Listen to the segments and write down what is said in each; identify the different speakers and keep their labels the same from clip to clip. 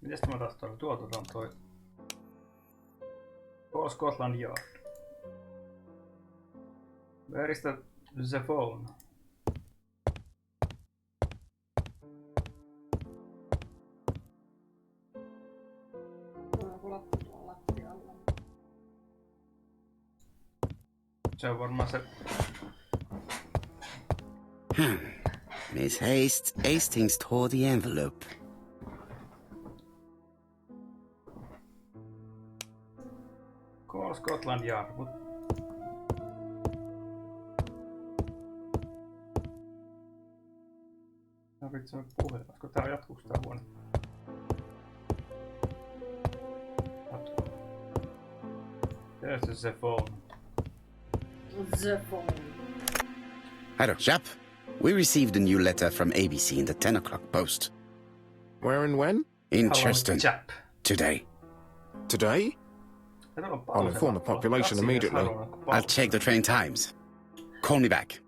Speaker 1: Mites tämä taas toi? Tuolta on toi. Call Scotland Yard. Where is the phone? Se on varmaan se...
Speaker 2: Miss Hastings tore the envelope.
Speaker 1: Call Scotland Yard, mut... Tarvitsemme puhelin. Olisiko tää jatkuuko tää huone? There's the phone.
Speaker 3: The phone.
Speaker 2: Hello, chap. We received a new letter from ABC in the 10 o'clock post.
Speaker 4: Where and when?
Speaker 2: In Cheston.
Speaker 1: Chap.
Speaker 2: Today.
Speaker 4: Today? I'll inform the population immediately.
Speaker 2: I'll check the train times. Call me back.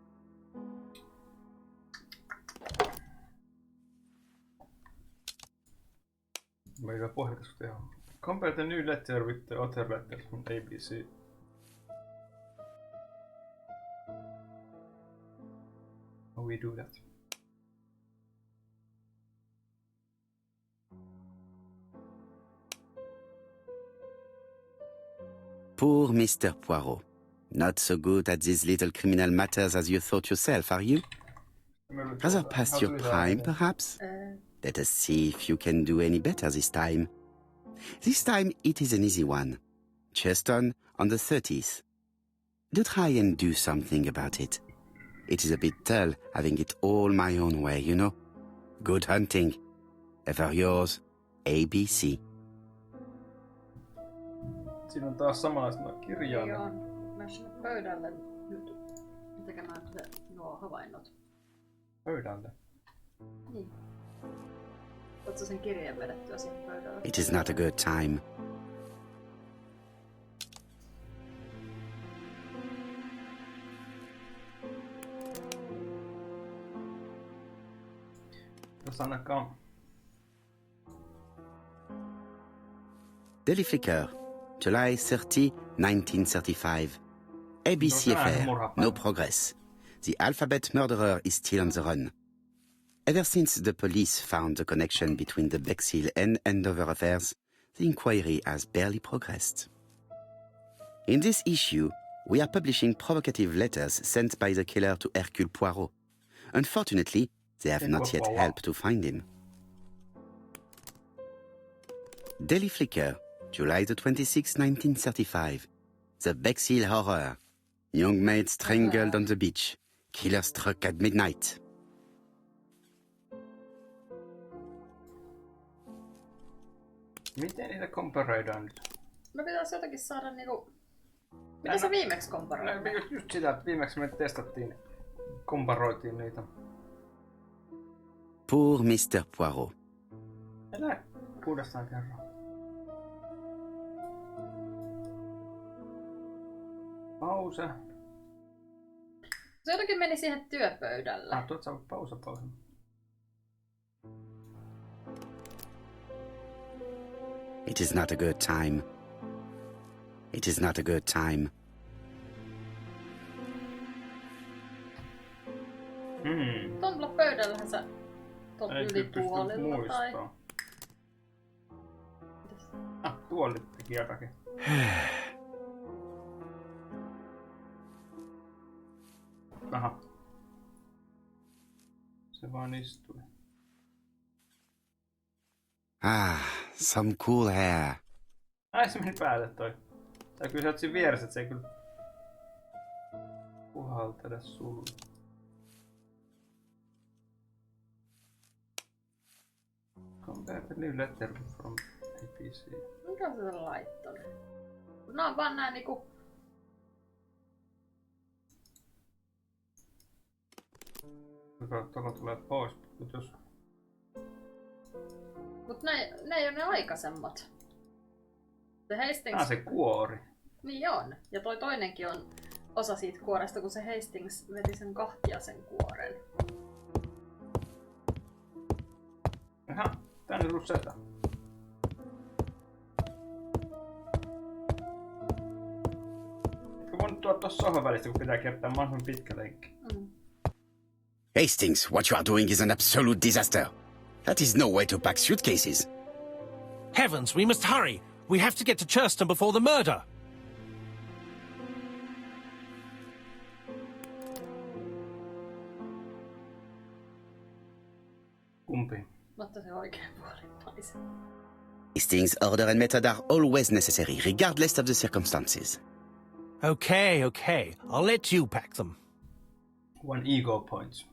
Speaker 1: Meillä pohjakas tehdä. Compare the new letter with the other letters from ABC. How we do that?
Speaker 2: Poor Mr. Poirot. Not so good at these little criminal matters as you thought yourself, are you? Rather past your prime, perhaps? Let us see if you can do any better this time. This time it is an easy one. Cheston on the 30th. Do try and do something about it. It is a bit dull having it all my own way, you know. Good hunting. Ever yours, ABC.
Speaker 1: Siinä on taas samanlaista kirjaa.
Speaker 3: Joo, mä sinne pöydälle nyt tekemään nuo havainnot.
Speaker 1: Pöydälle?
Speaker 3: Niin. Ootko sen kirjeen vedettyä siihen pöydälle?
Speaker 2: It is not a good time.
Speaker 1: Jos ainakaan...
Speaker 2: Daily Flicker, July 30, 1935. ABC affair, no progress. The alphabet murderer is still on the run. Ever since the police found the connection between the Bexhill and Andover affairs, the inquiry has barely progressed. In this issue, we are publishing provocative letters sent by the killer to Hercule Poirot. Unfortunately, they have not yet helped to find him. Daily Flicker, July the 26th, 1935. The Bexhill Horror. Young maid strangled on the beach. Killer struck at midnight.
Speaker 1: Miten niitä komparoidaan nyt?
Speaker 3: Me pitäisi jotenkin saada niinku... Mitä sä viimeksi komparoit?
Speaker 1: Just sitä, että viimeksi me testattiin, komparoitiin niitä.
Speaker 2: Poor Mr. Poirot.
Speaker 1: Elä uudestaan kerran. Pause.
Speaker 3: Se jotenkin meni siihen työpöydälle.
Speaker 1: Tuot saa pause.
Speaker 2: It is not a good time. It is not a good time.
Speaker 3: Tuolla pöydällähän sä tuolta yli tuolilla tai...
Speaker 1: Tuolit teki jotakin. Aha. Se vaan istui.
Speaker 2: Some cool hair.
Speaker 1: Ai se meni päälle toi. Tai kyllä sä oot siinä vieressä, et se ei kyllä puhaltele sulle. Compare the new letter from ABC.
Speaker 3: Mikä on se laittanut? Nää on vaan nää niinku...
Speaker 1: Tuolla tulee pois, mut jos...
Speaker 3: Mut ne ei oo ne aikaisemmat. Se Hastings...
Speaker 1: se kuori.
Speaker 3: Niin on. Ja toi toinenkin on osa siitä kuoresta, kun se Hastings veti sen kahtia sen kuoren.
Speaker 1: Aha, Tänne tullut setä. Etkö voinut tuoda tuossa sohvan välistä, kun pitää kiertää mahdollisimman pitkä lenkki?
Speaker 2: Hastings, what you are doing is an absolute disaster. That is no way to pack suitcases.
Speaker 5: Heavens, we must hurry. We have to get to Churston before the murder.
Speaker 1: Kumpi?
Speaker 3: Mutta se oikein puolittaisi.
Speaker 2: Hastings' order and method are always necessary, regardless of the circumstances.
Speaker 5: Okay, okay. I'll let you pack them.
Speaker 1: 1 ego point.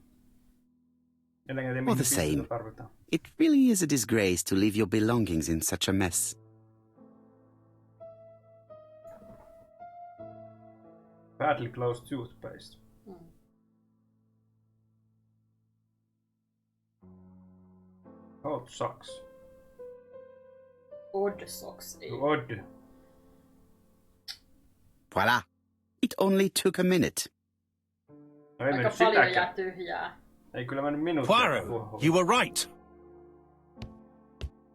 Speaker 2: All the same, it really is a disgrace to leave your belongings in such a mess.
Speaker 1: Badly closed toothpaste. Old socks.
Speaker 3: Odd socks.
Speaker 1: Odd.
Speaker 2: Voila! It only took a minute.
Speaker 1: No ei
Speaker 3: Aika paljon jää tyhjää.
Speaker 1: Ei kyllä mennyt minuuttia.
Speaker 5: Poirot, you were right.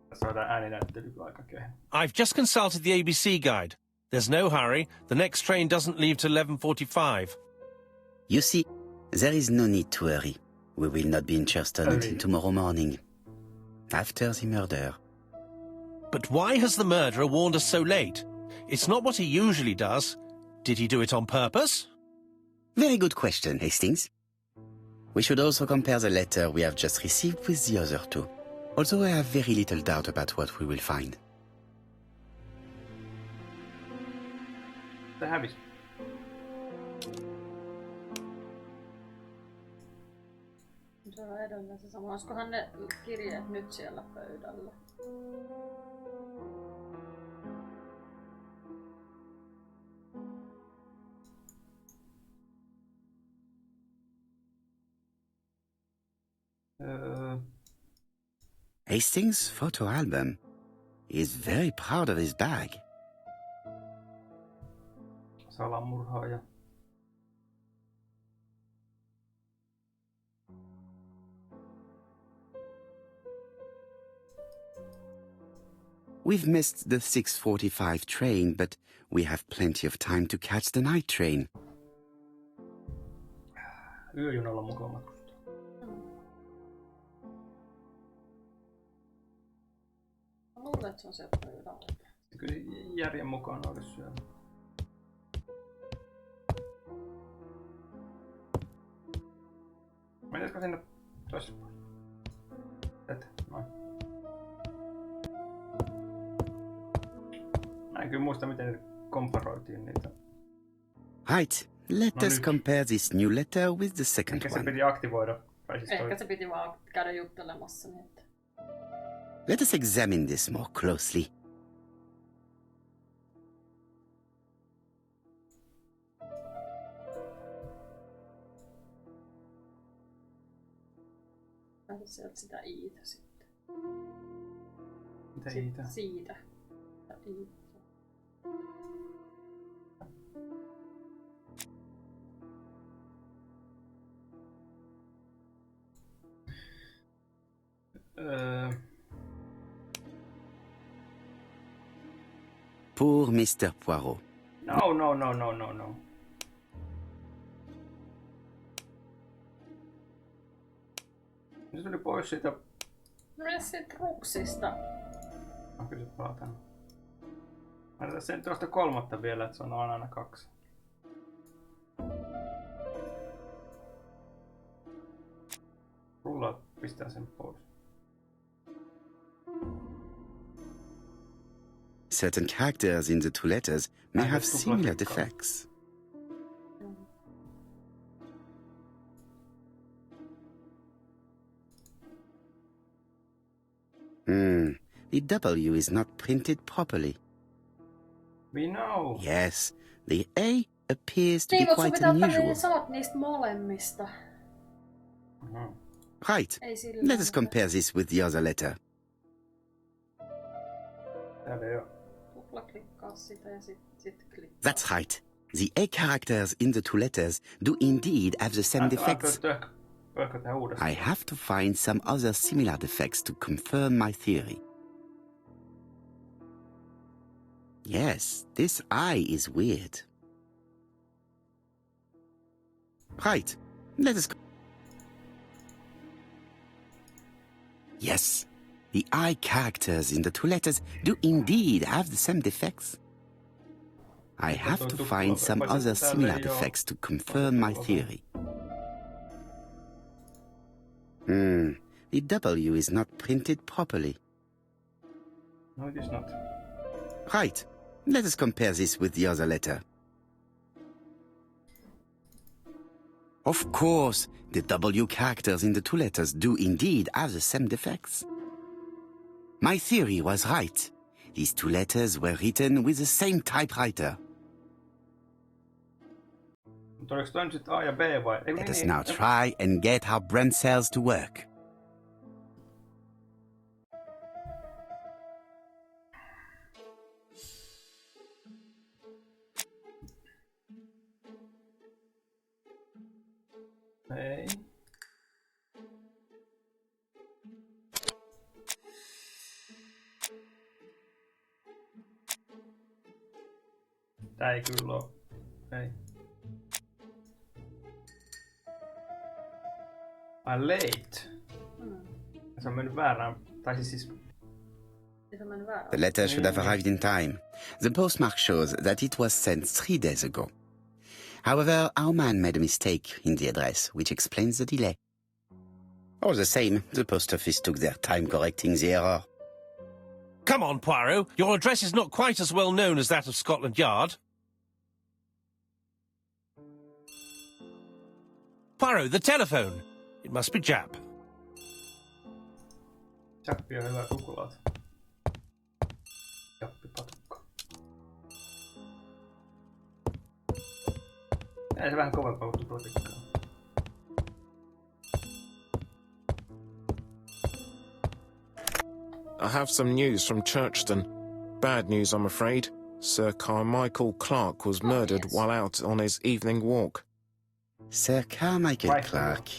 Speaker 1: Tässä on tää ääninäyttely aika kehä.
Speaker 5: I've just consulted the ABC guide. There's no hurry. The next train doesn't leave till 11:45.
Speaker 2: You see, there is no need to hurry. We will not be in Churston until tomorrow morning. After the murder.
Speaker 5: But why has the murderer warned us so late? It's not what he usually does. Did he do it on purpose?
Speaker 2: Very good question, Hastings. We should also compare the letter we have just received with the other two, although I have very little doubt about what we will find.
Speaker 1: Se hävisi.
Speaker 3: Se on edelleen se sama. Olisikohan ne kirjeet nyt siellä pöydällä?
Speaker 2: Hastings' photo album. He is very proud of his bag.
Speaker 1: Salamurhaaja.
Speaker 2: We've missed the 6:45 train, but we have plenty of time to catch the night train.
Speaker 1: Yöjunalla mukaan matkustaa.
Speaker 3: Luulen, että se on se pöydällä.
Speaker 1: Kyllä järjen mukaan olisi syönyt. Menisikö sinne toiselle? Et, noin. Mä en kyllä muista, miten komparoitiin niitä.
Speaker 2: Right, let us compare this new letter with the second
Speaker 1: Ehkä se
Speaker 2: one.
Speaker 1: piti aktivoida.
Speaker 3: Ehkä se piti vaan käydä juttelemassa niin, että...
Speaker 2: Let us examine this more closely.
Speaker 3: Sieltä sitä iitä sitten.
Speaker 1: Mitä iitä?
Speaker 3: Siitä. Iitä.
Speaker 2: Pour Mr. Poirot.
Speaker 1: No. Se tuli pois siitä.
Speaker 3: Mene siitä ruksista.
Speaker 1: Mä kyllä palataan. Mä sen tuosta kolmatta vielä, että se on aina 2. Rulla pistää sen pois.
Speaker 2: Certain characters in the two letters may have similar defects. The W is not printed properly.
Speaker 1: We know.
Speaker 2: Yes, the A appears to
Speaker 3: Niin,
Speaker 2: be
Speaker 3: mutta sun
Speaker 2: quite
Speaker 3: pitää ottaa ne
Speaker 2: unusual.
Speaker 3: sanat niistä molemmista.
Speaker 2: Right,
Speaker 3: Ei sillä
Speaker 2: let us compare this with the other letter.
Speaker 1: Täällä ei oo.
Speaker 3: Tuplaklikkaa sitä ja sit klikkaa.
Speaker 2: That's right. The A characters in the two letters do indeed have the same defects.
Speaker 1: Voitko tehdä uudestaan?
Speaker 2: I have to find some other similar defects to confirm my theory. Yes, this eye is weird. Right, let us go. Yes, the eye characters in the two letters do indeed have the same defects. I have to find some other similar defects to confirm my theory. The W is not printed properly.
Speaker 1: No, it is not.
Speaker 2: Right, let us compare this with the other letter. Of course, the W characters in the two letters do indeed have the same defects. My theory was right. These two letters were written with the same typewriter.
Speaker 1: Mutta oliko toi nyt sitten A ja B vai?
Speaker 2: Let us now try and get our brain cells to work.
Speaker 1: Ei. Tää ei kyllä oo. Ei. Late. Se on mennyt väärään. Tai siis...
Speaker 2: The letter should have arrived in time. The postmark shows that it was sent 3 days ago. However, our man made a mistake in the address, which explains the delay. All the same, the post office took their time correcting the error.
Speaker 5: Come on, Poirot. Your address is not quite as well known as that of Scotland Yard. Poirot, the telephone. It must be Jap.
Speaker 1: Jappi on hyvä sukulaat. Jappipatukka. Ei se vähän kovempaa kuin tuplatikkaa.
Speaker 4: I have some news from Churchton. Bad news, I'm afraid. Sir Carmichael Clark was murdered while out on his evening walk.
Speaker 2: Sir Carmichael Clark.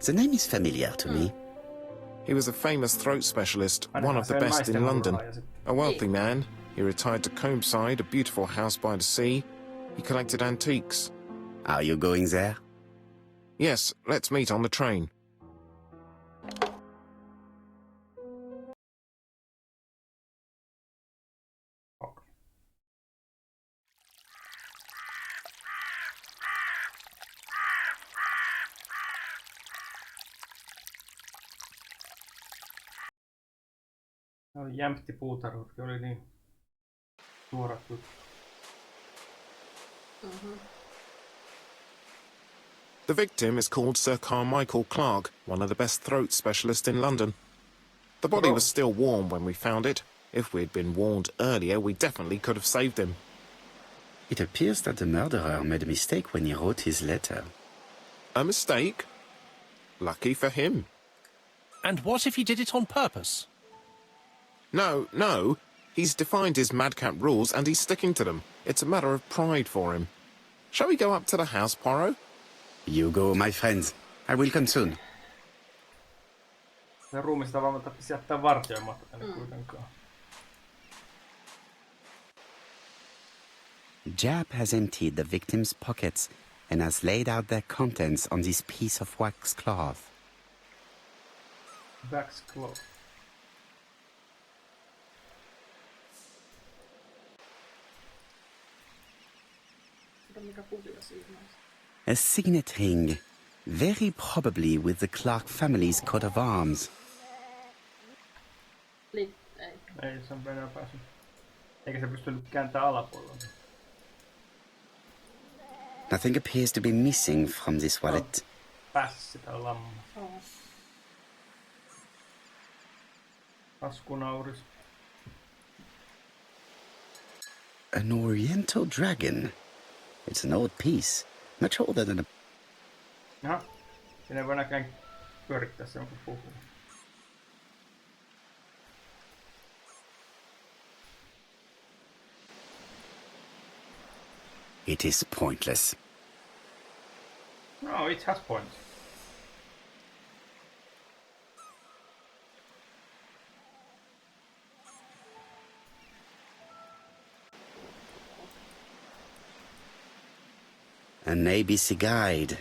Speaker 2: The name is familiar to me.
Speaker 4: He was a famous throat specialist, one of the best in London. A wealthy man, he retired to Combside, a beautiful house by the sea. He collected antiques.
Speaker 2: Are you going there?
Speaker 4: Yes, let's meet on the train.
Speaker 1: Jämpti puutarhurki oli niin suorat jutut.
Speaker 4: The victim is called Sir Carmichael Clark, one of the best throat specialists in London. The body was still warm when we found it. If we'd been warned earlier, we definitely could have saved him.
Speaker 2: It appears that the murderer made a mistake when he wrote his letter.
Speaker 4: A mistake? Lucky for him.
Speaker 5: And what if he did it on purpose?
Speaker 4: No. He's defined his madcap rules and he's sticking to them. It's a matter of pride for him. Shall we go up to the house, Poirot?
Speaker 2: You go, my friends. I will come soon.
Speaker 1: Se ruumista vaan tarvitsisi jättää vartioimatta tänne kuitenkaan.
Speaker 2: Jap has emptied the victim's pockets and has laid out their contents on this piece of wax cloth.
Speaker 1: Wax cloth.
Speaker 2: A signet ring, very probably with the Clark family's coat of arms.
Speaker 1: Ei se on enää päässyt. Eikä se pystynyt kääntämään alapuolella.
Speaker 2: Nothing appears to be missing from this wallet.
Speaker 1: Päässä sitä lammaa. Taskunauris.
Speaker 2: An oriental dragon. It's an old piece, much older than a...
Speaker 1: Jaha, siinä ei voi näkään pyörittää se jonkun puhuu.
Speaker 2: It is pointless.
Speaker 1: No, it has points.
Speaker 2: An ABC guide.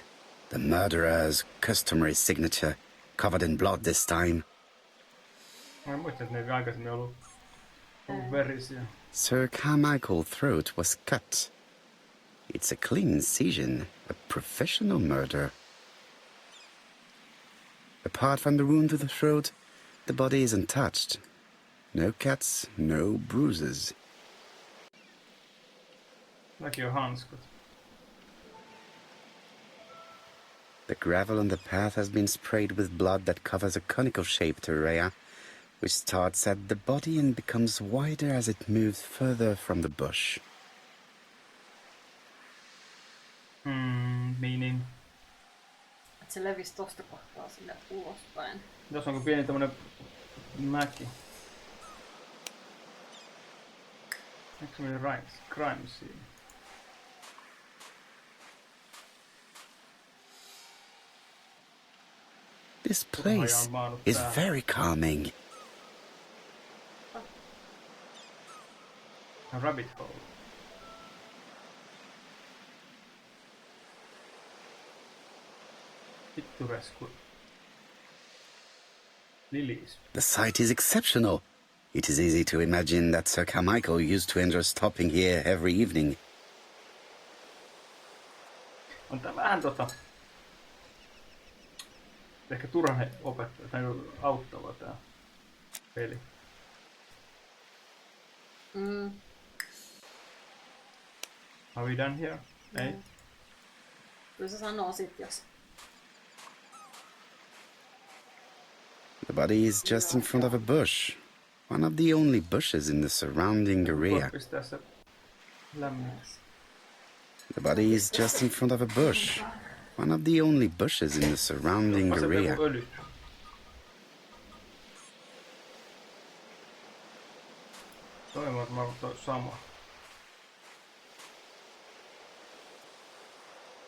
Speaker 2: The murderer's customary signature, covered in blood this time.
Speaker 1: Mä muistan, että ne ei aikaisemmin ollut verisiä.
Speaker 2: Sir Carmichael's throat was cut. It's a clean incision, a professional murder. Apart from the wound to the throat, the body is untouched. No cuts, no bruises.
Speaker 1: Näki on hanskot.
Speaker 2: The gravel on the path has been sprayed with blood that covers a conical-shaped area, which starts at the body and becomes wider as it moves further from the bush.
Speaker 1: Meaning.
Speaker 3: Et se levisi tosta kohtaa sille ulospäin.
Speaker 1: Jos onko pieni tämmönen mäki. Eikö se meni crime scene?
Speaker 2: This place is very calming.
Speaker 1: A rabbit hole. Picturesque. Lilies.
Speaker 2: The site is exceptional. It is easy to imagine that Sir Carmichael used to enjoy stopping here every evening.
Speaker 1: On tää vähän ehkä turhan opettaa, tai auttava tää peli. Are we done here? Ei.
Speaker 3: Kyllä se sanoo sit, jos...
Speaker 2: The body is just in front of a bush. One of the only bushes in the surrounding area. The body is just in front of a bush. One of the only bushes in the surrounding area.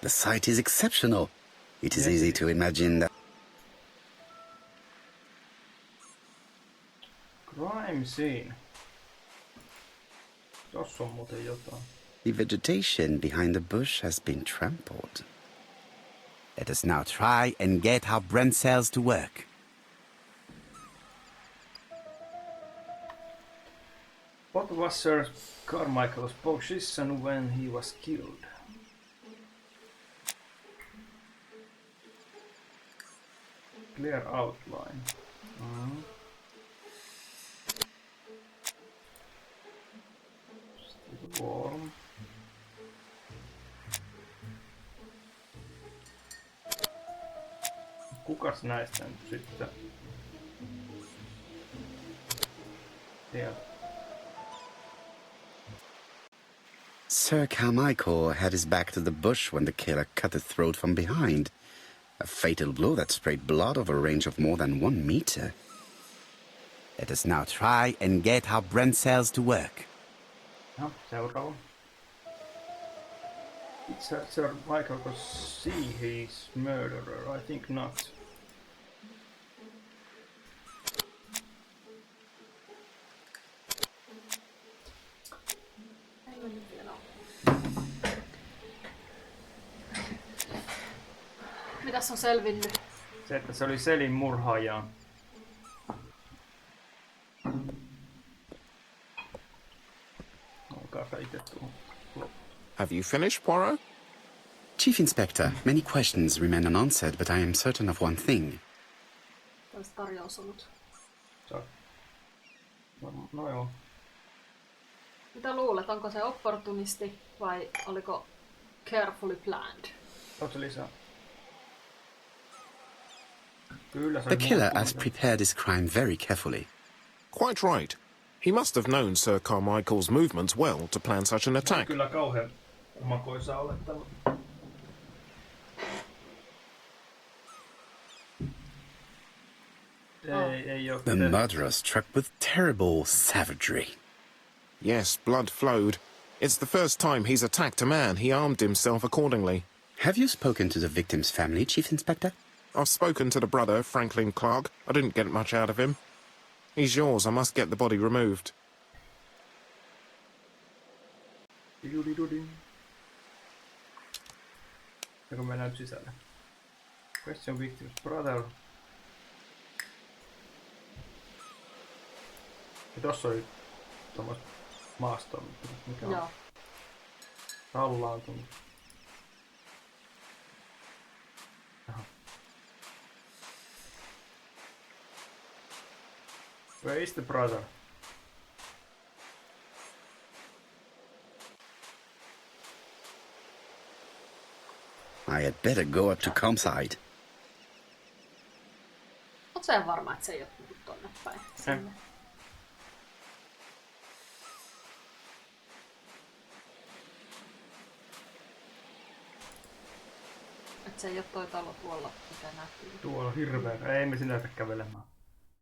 Speaker 2: The site is exceptional. It is easy to imagine that.
Speaker 1: Crime scene. Tossa on muuten jotain.
Speaker 2: The vegetation behind the bush has been trampled. Let us now try and get our brain cells to work.
Speaker 1: What was Sir Carmichael's position when he was killed? Clear outline. Still warm. Kukas näistä nyt sitten? Sieltä.
Speaker 2: Sir Carmichael had his back to the bush when the killer cut the throat from behind. A fatal blow that sprayed blood over a range of more than 1 meter. Let us now try and get our brain cells to work.
Speaker 1: No, seuraava. Did Sir Michael see his murderer? I think not.
Speaker 3: Mitäs on selvinnyt?
Speaker 1: Se, että se oli Selin murhaaja. Olkaapa itse tuohon.
Speaker 4: Have you finished, Poirot?
Speaker 2: Chief Inspector, many questions remain unanswered, but I am certain of one thing.
Speaker 3: Olisi tarjous ollut.
Speaker 1: No joo.
Speaker 3: Mitä luulet, onko se opportunisti vai oliko carefully planned?
Speaker 1: Oletko lisää? Kyllä,
Speaker 2: The killer has prepared his crime very carefully.
Speaker 4: Quite right. He must have known Sir Carmichael's movements well to plan such an attack.
Speaker 1: Kyllä kauhean makoisaa olettava.
Speaker 2: The murderer struck with terrible savagery.
Speaker 4: Yes, blood flowed. It's the first time he's attacked a man. He armed himself accordingly.
Speaker 2: Have you spoken to the victim's family, Chief Inspector?
Speaker 4: I've spoken to the brother, Franklin Clark. I didn't get much out of him. He's yours. I must get the body removed.
Speaker 1: Ja kun mennään nyt sisälle. Question victim's brother. Ja tossa oli tommoista maastoa, mikä on rallaantunut. Jaha. Where is the brother?
Speaker 2: I had better go up to campsite.
Speaker 3: Oot sä varma, että se ei oo tullut tonne päin? Sinne. Se ei oo toi talo tuolla, mitä näkyy.
Speaker 1: Tuolla on hirveä. Ei me sinne lähdetä kävelemään.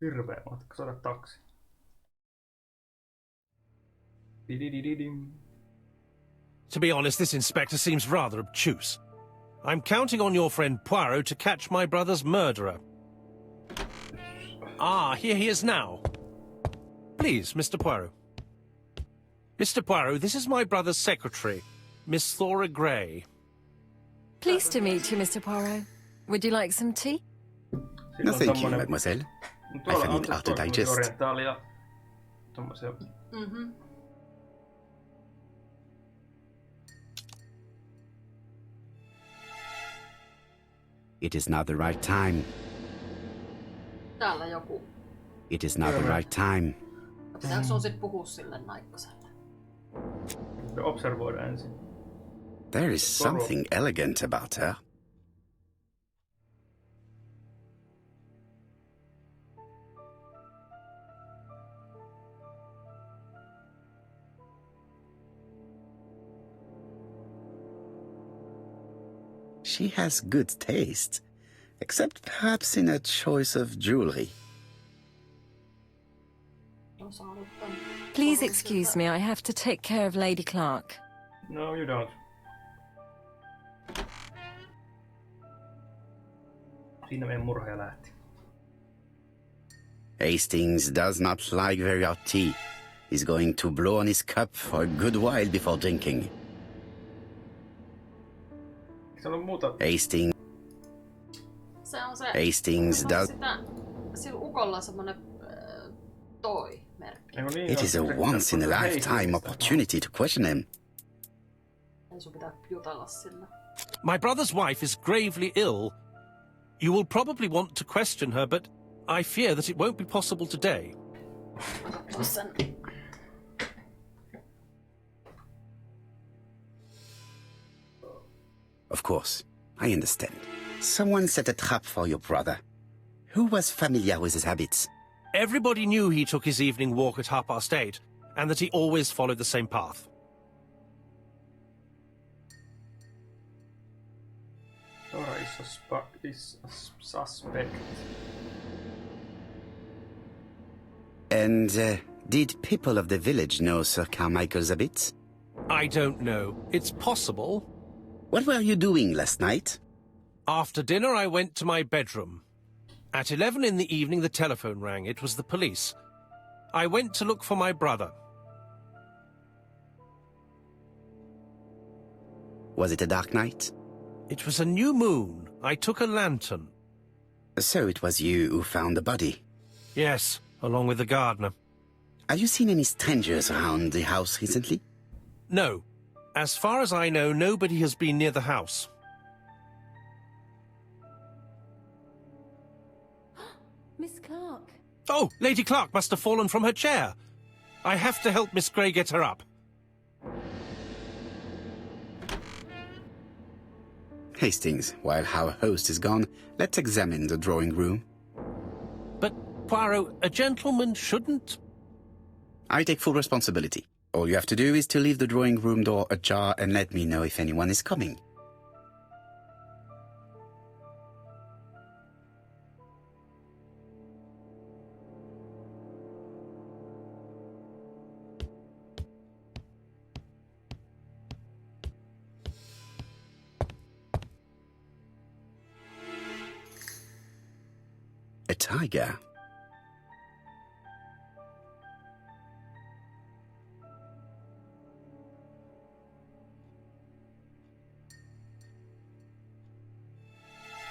Speaker 1: Hirveä matka, saada taksi.
Speaker 5: To be honest, this inspector seems rather obtuse. I'm counting on your friend Poirot to catch my brother's murderer. Ah, here he is now. Please, Mr. Poirot. Mr. Poirot, this is my brother's secretary, Miss Thora Gray.
Speaker 6: Pleased to meet you, Mr. Poirot. Would you like some tea?
Speaker 2: No thank you, mademoiselle. I find it hard to digest.
Speaker 1: Orientaalia. Tommosia.
Speaker 2: It is not the right time.
Speaker 3: Täällä joku.
Speaker 2: It is not the right time.
Speaker 3: Pitääkö sun sit puhua sille naikkoselle?
Speaker 1: Observoida ensin.
Speaker 2: There is something elegant about her. She has good taste, except perhaps in her choice of jewelry.
Speaker 6: Please excuse me, I have to take care of Lady Clark.
Speaker 1: No, you don't. Siinä meidän murhaaja lähti.
Speaker 2: Hastings does not like very hot tea. He's going to blow on his cup for a good while before drinking.
Speaker 1: Se on muuta.
Speaker 2: Hastings does.
Speaker 3: Sillä ukolla semmonen toi merkki.
Speaker 2: It is a once in a lifetime opportunity to question him.
Speaker 3: Sun pitää jutella sillä.
Speaker 5: My brother's wife is gravely ill. You will probably want to question her, but I fear that it won't be possible today.
Speaker 2: Of course, I understand. Someone set a trap for your brother. Who was familiar with his habits?
Speaker 5: Everybody knew he took his evening walk at 8:30, and that he always followed the same path.
Speaker 1: Thora is a suspect.
Speaker 2: And did people of the village know Sir Carmichael's habits?
Speaker 5: I don't know. It's possible.
Speaker 2: What were you doing last night?
Speaker 5: After dinner, I went to my bedroom. At 11 in the evening, the telephone rang. It was the police. I went to look for my brother.
Speaker 2: Was it a dark night?
Speaker 5: It was a new moon. I took a lantern.
Speaker 2: So it was you who found the body?
Speaker 5: Yes, along with the gardener.
Speaker 2: Have you seen any strangers around the house recently?
Speaker 5: No. As far as I know, nobody has been near the house.
Speaker 6: Miss Clark.
Speaker 5: Oh, Lady Clark must have fallen from her chair. I have to help Miss Gray get her up.
Speaker 2: Hastings, while our host is gone, let's examine the drawing room.
Speaker 5: But, Poirot, a gentleman shouldn't...
Speaker 2: I take full responsibility. All you have to do is to leave the drawing room door ajar and let me know if anyone is coming. A tiger.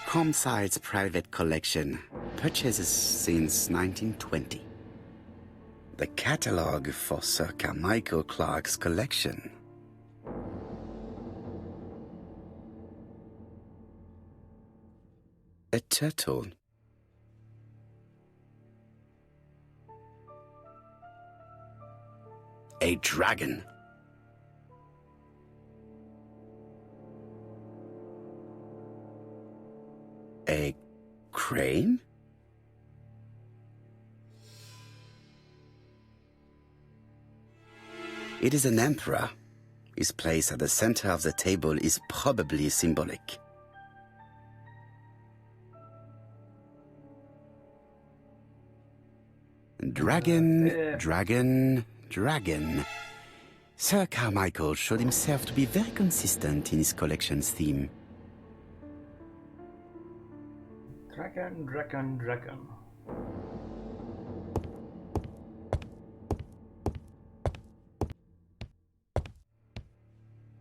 Speaker 2: Comside's private collection, purchases since 1920. The catalogue for Sir Carmichael Clark's collection. A turtle. A dragon. A crane? It is an emperor. His place at the center of the table is probably symbolic. Dragon, dragon, dragon. Sir Carmichael showed himself to be very consistent in his collection's theme.
Speaker 1: Dragon, dragon, dragon.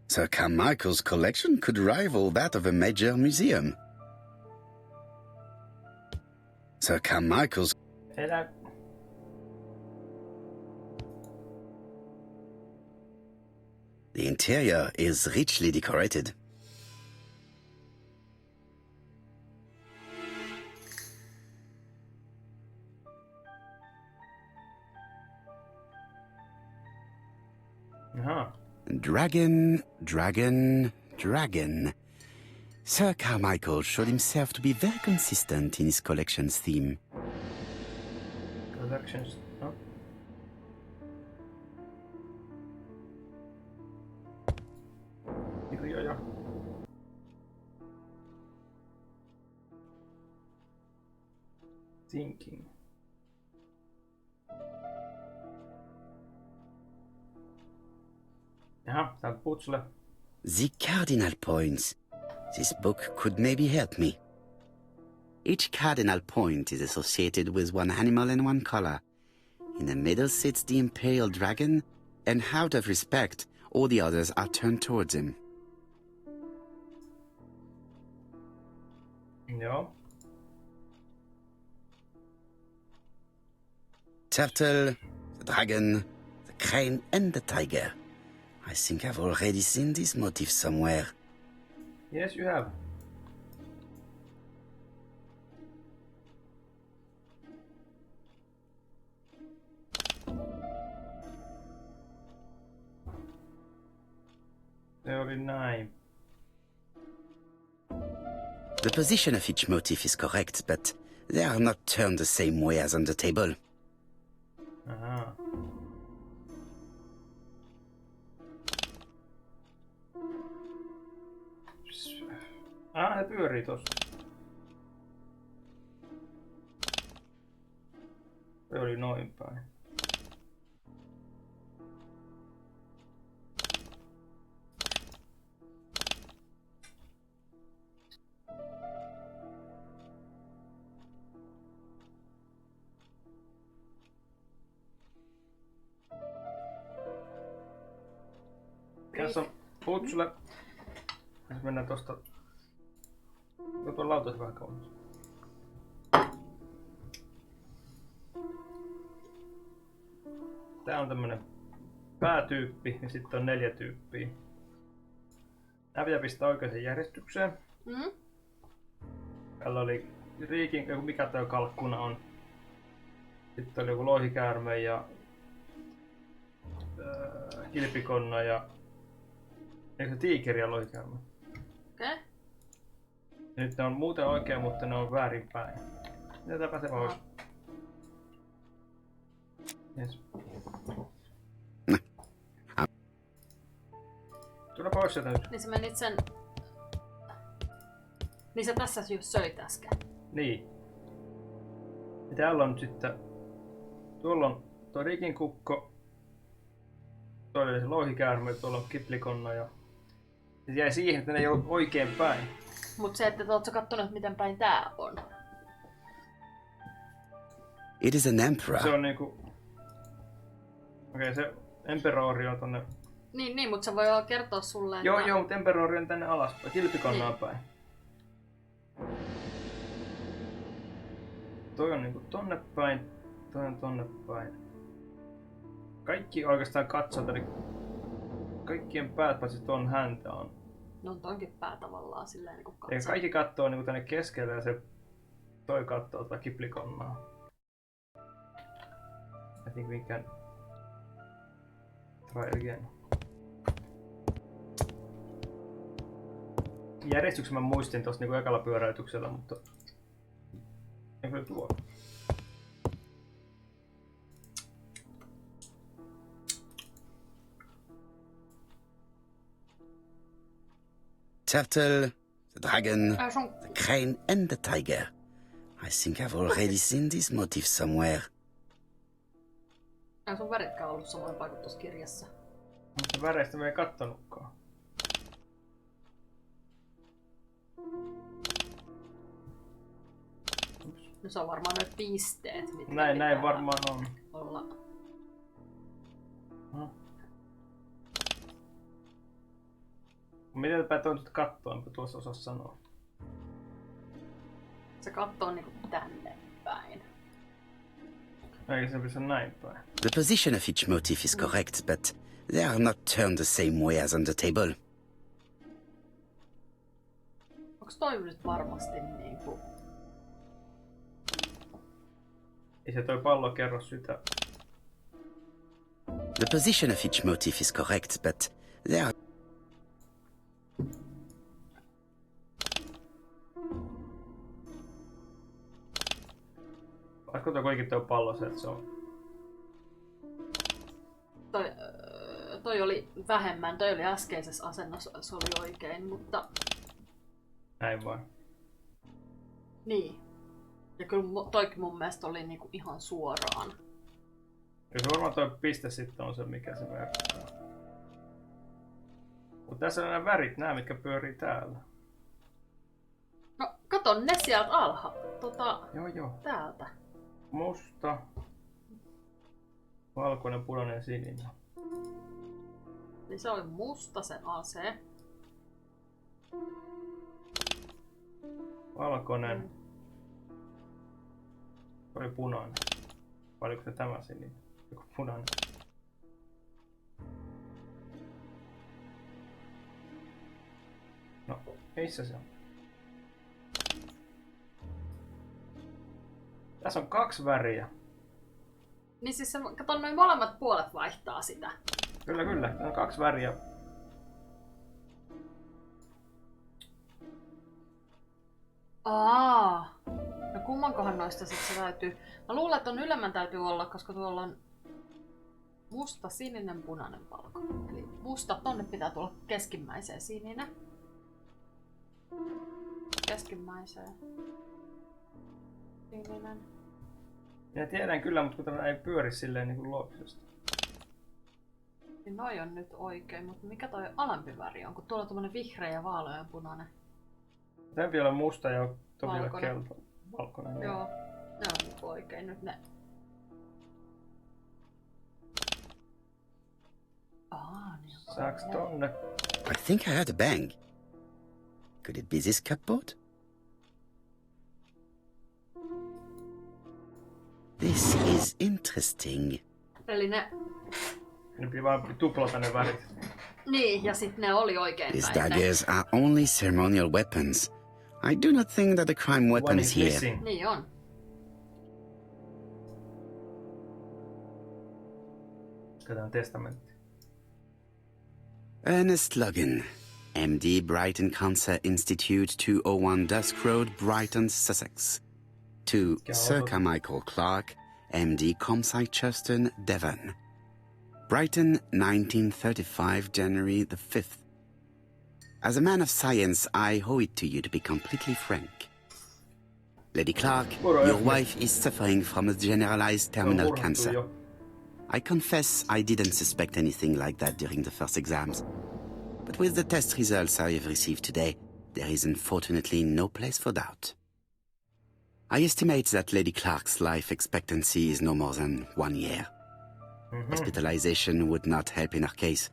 Speaker 2: Sir Carmichael's collection could rival that of a major museum. Sir Carmichael's...
Speaker 1: Elä.
Speaker 2: The interior is richly decorated.
Speaker 1: Jaha.
Speaker 2: Dragon, dragon, dragon. Sir Carmichael showed himself to be very consistent in his collection's theme.
Speaker 1: Collections. No. Kirjoja. Thinking. Jaha, täällä putsle.
Speaker 2: The cardinal points. This book could maybe help me. Each cardinal point is associated with one animal and one color. In the middle sits the imperial dragon, and out of respect, all the others are turned towards him.
Speaker 1: Joo.
Speaker 2: Turtle, the dragon, the crane, and the tiger. I think I've already seen this motif somewhere.
Speaker 1: Yes, you have. Se oli näin.
Speaker 2: The position of each motif is correct, but they are not turned the same way as on the table.
Speaker 1: Aha. Ne pyörii tossa. Se oli noin päin. Tässä on putsule. Jos mennään tosta. Tuon lautas vähän kauemmas. Tää on tämmönen päätyyppi ja sitten on 4 tyyppiä. Nää pitää pistää oikeaan järjestykseen. Täällä oli riikin, joku mikä toi kalkkuna on. Sitten oli joku lohikäärme ja kilpikonna ja eikö se tiikeri ja lohikäärme?
Speaker 3: Okei.
Speaker 1: Nyt ne on muuten oikein, mutta ne on väärinpäin. Mitäpä se olisi? Yes. Tule pois sieltä nyt.
Speaker 3: Niin sä menit sen... Niin sä tässä just söit äsken.
Speaker 1: Niin. Ja täällä on nyt sitten... Tuolla on tuo rikin kukko. Tuolla oli se lohikäärme, tuolla on kiplikonna ja... Se jäi siihen, että ne ei ollut oikein päin.
Speaker 3: Mut se, että ootko kattonut miten päin tää on?
Speaker 2: It is an emperor.
Speaker 1: Se on niinku... Okei, se emperori on tonne...
Speaker 3: Niin, mutta se voi kertoa sulle, että...
Speaker 1: Joo, mutta emperori on tänne alaspäin, kilpikonnaan
Speaker 3: niin.
Speaker 1: päin. Toi on niinku tonne päin, toi on tonne päin. Kaikki oikeastaan katsoo, eli kaikkien päät paitsi ton häntä on.
Speaker 3: No tonkin pää tavallaan silleen niinku katsoo.
Speaker 1: Eikä kaikki kattoo niinku tänne keskelle ja se toi kattoo tätä kiplikonnaa. I think we can try again. Järjestyksen mä muistin tosta niinku ekalla pyöräytyksellä, mutta ei kyllä tuo.
Speaker 2: Turtle, the dragon, the crane and the tiger. I think I've already seen this motif somewhere.
Speaker 3: Ei sun väritkään ollut samoin paikut tuossa kirjassa.
Speaker 1: Mutta väreistä me ei kattonutkaan.
Speaker 3: No se on varmaan noit pisteet, mitkä
Speaker 1: näin varmaan on.
Speaker 3: Olla.
Speaker 1: Miten päin toi nyt kattoo, enpä tuossa osaa sanoa.
Speaker 3: Se kattoo niinku tänne päin.
Speaker 1: Eikä se pitäisi näin päin.
Speaker 2: The position of each motif is correct, but they are not turned the same way as on the table.
Speaker 3: Onks toi nyt varmasti niinku...
Speaker 1: Ei se toi pallo kerro sitä.
Speaker 2: The position of each motif is correct, but they are...
Speaker 1: Olisiko toi kuitenkin toi pallo se, että se on...
Speaker 3: Toi oli vähemmän, toi oli äskeisessä asennossa, se oli oikein, mutta...
Speaker 1: Näin vaan.
Speaker 3: Niin. Ja kyllä toikin mun mielestä oli niinku ihan suoraan.
Speaker 1: Ja se varmaan toi piste sitten on se, mikä se verkkaa. Mutta tässä on nämä värit, nämä mitkä pyörii täällä.
Speaker 3: No, kato ne sieltä
Speaker 1: Joo.
Speaker 3: täältä.
Speaker 1: Musta, valkoinen, punainen ja sininen.
Speaker 3: Niin se oli musta se ase.
Speaker 1: Valkoinen. Se oli punainen. Vai oliko se tämä sininen? Joku punainen. No, missä se on? Tässä on 2 väriä.
Speaker 3: Niin siis se, kato, noin molemmat puolet vaihtaa sitä.
Speaker 1: Kyllä. Tässä on 2 väriä.
Speaker 3: No kummankohan noista sit se täytyy... Mä luulen, että on ylemmän täytyy olla, koska tuolla on musta, sininen, punainen, valkoinen. Eli musta, tonne pitää tulla keskimmäiseen sininen. Keskimmäiseen. Sininen.
Speaker 1: Minä tiedän kyllä, mutta kun tämä ei pyöri silleen niin kuin loogisesti.
Speaker 3: Niin noi on nyt oikein, mutta mikä toi alempi väri on? Kun tuolla on tommonen vihreä ja vaaleanpunainen.
Speaker 1: Tämä vielä musta ja tuo vielä
Speaker 3: Valkoinen.
Speaker 1: kelta. Valkoinen.
Speaker 3: Joo, ne on nyt oikein nyt ne. Niin on.
Speaker 1: Saaks tonne?
Speaker 2: I think I heard a bang. Could it be this cupboard? This is interesting.
Speaker 3: Eli ne...
Speaker 1: Ne piti vaan tuplata ne värit.
Speaker 3: Niin, ja sit ne oli oikein
Speaker 2: These
Speaker 3: päin.
Speaker 2: daggers are only ceremonial weapons. I do not think that a crime weapon
Speaker 1: One
Speaker 2: is
Speaker 1: is
Speaker 2: here.
Speaker 1: missing.
Speaker 3: Niin on.
Speaker 1: Katsotaan testamentti.
Speaker 2: Ernest Logan, MD, Brighton Cancer Institute, 201 Dusk Road, Brighton, Sussex. To Sir Carmichael Clark, MD, Comside Churton, Devon. Brighton, 1935, January the 5th. As a man of science, I owe it to you to be completely frank. Lady Clark, your wife is suffering from a generalized terminal cancer. I confess I didn't suspect anything like that during the first exams. But with the test results I have received today, there is unfortunately no place for doubt. I estimate that Lady Clark's life expectancy is no more than 1 year. Hospitalization would not help in her case,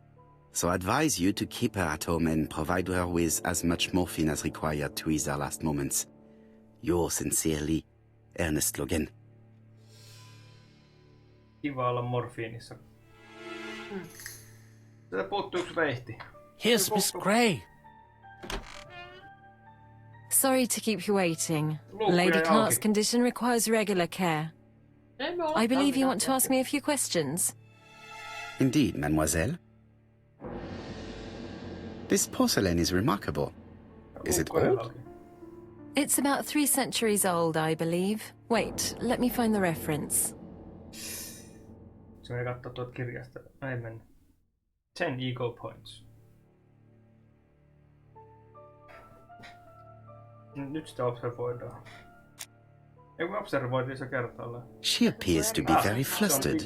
Speaker 2: so I advise you to keep her at home and provide her with as much morphine as required to ease her last moments. Yours sincerely, Ernest Logan.
Speaker 1: Kiva olla morfiinissa. Tätä puuttuu yksi veihti.
Speaker 5: Here's Miss Gray.
Speaker 6: Sorry to keep you waiting.
Speaker 1: Luukku
Speaker 6: Lady
Speaker 1: jäi
Speaker 6: Clark's
Speaker 1: auki.
Speaker 6: condition requires regular care. I believe you want to ask me a few questions.
Speaker 2: Indeed, mademoiselle. This porcelain is remarkable. Is it
Speaker 1: Luukku jäi
Speaker 2: old?
Speaker 1: auki.
Speaker 6: It's about 3 centuries old, I believe. Wait, let me find the reference.
Speaker 1: Se meni kattoo tuolta kirjasta. Ei mennä. 10 ego points. Nyt sitä observoidaan. Ei kun observoitiin se kertaalleen.
Speaker 2: She appears to be very flustered.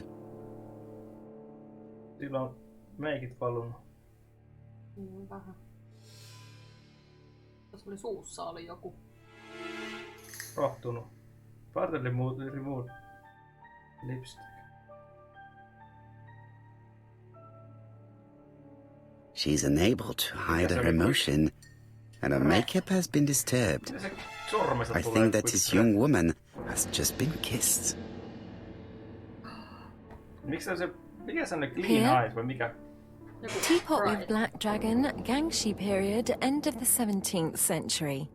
Speaker 1: Sillä on meikit valunut.
Speaker 3: Vähän. Tässä oli suussa oli joku.
Speaker 1: Rohtunut. Partly removed lipstick.
Speaker 2: She's unable to hide her emotion, and her makeup has been disturbed.
Speaker 1: Mitä se sormesta
Speaker 2: I
Speaker 1: tulee?
Speaker 2: think that this young woman has just been kissed.
Speaker 1: Miksi se... Mikä se on ne clean
Speaker 6: Here?
Speaker 1: eyes vai mikä?
Speaker 3: Joku
Speaker 6: Teapot
Speaker 3: bride.
Speaker 6: with black dragon, Gangxi period, end of the 17th century.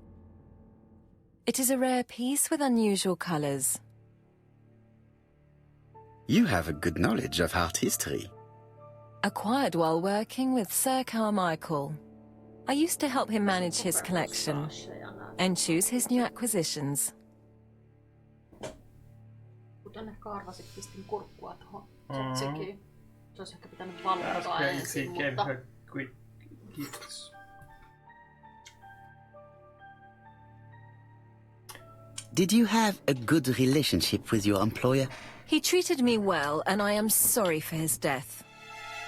Speaker 6: It is a rare piece with unusual colours.
Speaker 2: You have a good knowledge of art history.
Speaker 6: Acquired while working with Sir Carmichael. I used to help him manage his collection and choose his new acquisitions.
Speaker 3: Kuten ehkä arvasit, pistin kurkkua tuohon tzatziki. Se olisi ehkä pitänyt valottaa
Speaker 1: Ask
Speaker 3: ensin,
Speaker 1: gave
Speaker 3: mutta
Speaker 1: her quick gifts.
Speaker 2: Did you have a good relationship with your employer?
Speaker 6: He treated me well, and I am sorry for his death.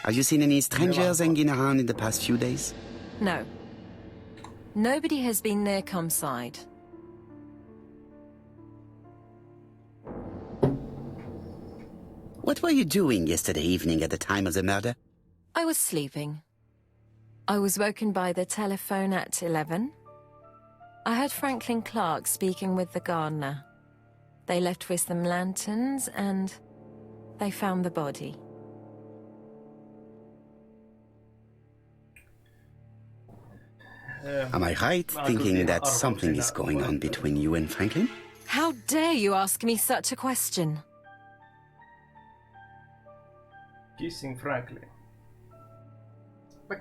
Speaker 2: Have you seen any strangers hanging around in the past few days?
Speaker 6: No. Nobody has been near Comside.
Speaker 2: What were you doing yesterday evening at the time of the murder?
Speaker 6: I was sleeping. I was woken by the telephone at 11. I heard Franklin Clark speaking with the gardener. They left with some lanterns and they found the body.
Speaker 2: Am I right thinking that something is going on between you and Franklin?
Speaker 6: How dare you ask me such a question?
Speaker 1: Kissing Franklin.
Speaker 3: mä